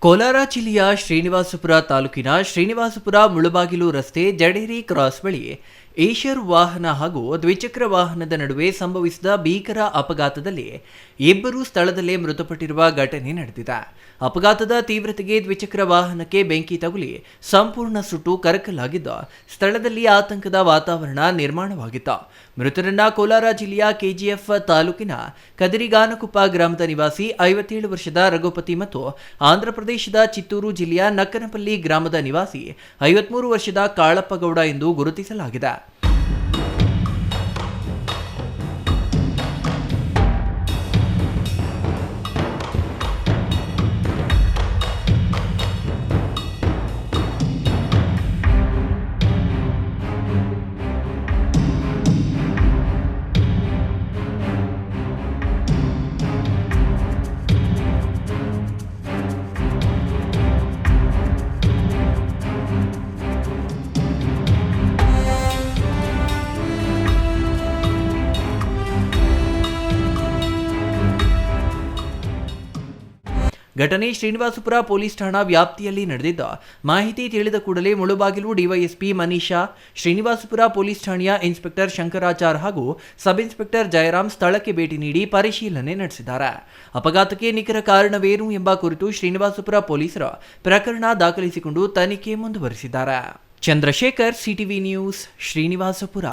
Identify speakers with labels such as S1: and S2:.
S1: ಕೋಲಾರ ಜಿಲ್ಲೆಯ ಶ್ರೀನಿವಾಸಪುರ ತಾಲೂಕಿನ ಶ್ರೀನಿವಾಸಪುರ ಮುಳುಬಾಗಿಲು ರಸ್ತೆ ಜಡೇರಿ ಕ್ರಾಸ್ ಬಳಿ ಏಷರ್ ವಾಹನ ಹಾಗೂ ದ್ವಿಚಕ್ರ ವಾಹನದ ನಡುವೆ ಸಂಭವಿಸಿದ ಭೀಕರ ಅಪಘಾತದಲ್ಲಿ ಇಬ್ಬರು ಸ್ಥಳದಲ್ಲೇ ಮೃತಪಟ್ಟಿರುವ ಘಟನೆ ನಡೆದಿದೆ. ಅಪಘಾತದ ತೀವ್ರತೆಗೆ ದ್ವಿಚಕ್ರ ವಾಹನಕ್ಕೆ ಬೆಂಕಿ ತಗುಲಿ ಸಂಪೂರ್ಣ ಸುಟ್ಟು ಕರಕಲಾಗಿದ್ದು ಸ್ಥಳದಲ್ಲಿ ಆತಂಕದ ವಾತಾವರಣ ನಿರ್ಮಾಣವಾಗಿತ್ತು. ಮೃತರನ್ನ ಕೋಲಾರ ಜಿಲ್ಲೆಯ ಕೆಜಿಎಫ್ ತಾಲೂಕಿನ ಕದಿರಿಗಾನಕುಪ್ಪ ಗ್ರಾಮದ ನಿವಾಸಿ 57 ವರ್ಷದ ರಘುಪತಿ ಮತ್ತು ಆಂಧ್ರಪ್ರದೇಶದ ಚಿತ್ತೂರು ಜಿಲ್ಲೆಯ ನಕ್ಕನಪಲ್ಲಿ ಗ್ರಾಮದ ನಿವಾಸಿ 53 ವರ್ಷದ ಕಾಳಪ್ಪಗೌಡ ಎಂದು ಗುರುತಿಸಲಾಗಿದೆ. ಘಟನೆ ಶ್ರೀನಿವಾಸಪುರ ಪೊಲೀಸ್ ಠಾಣಾ ವ್ಯಾಪ್ತಿಯಲ್ಲಿ ನಡೆದಿದ್ದು, ಮಾಹಿತಿ ತಿಳಿದ ಕೂಡಲೇ ಮುಳುಬಾಗಿಲು ಡಿವೈಎಸ್ಪಿ ಮನೀಷಾ, ಶ್ರೀನಿವಾಸಪುರ ಪೊಲೀಸ್ ಠಾಣೆಯ ಇನ್ಸ್ಪೆಕ್ಟರ್ ಶಂಕರಾಚಾರ್ ಹಾಗೂ ಸಬ್ ಇನ್ಸ್ಪೆಕ್ಟರ್ ಜಯರಾಮ್ ಸ್ಥಳಕ್ಕೆ ಭೇಟಿ ನೀಡಿ ಪರಿಶೀಲನೆ ನಡೆಸಿದ್ದಾರೆ. ಅಪಘಾತಕ್ಕೆ ನಿಖರ ಕಾರಣವೇನು ಎಂಬ ಕುರಿತು ಶ್ರೀನಿವಾಸಪುರ ಪೊಲೀಸರು ಪ್ರಕರಣ ದಾಖಲಿಸಿಕೊಂಡು ತನಿಖೆ ಮುಂದುವರೆಸಿದ್ದಾರೆ. Chandrashekar, CTV news, Srinivaspur.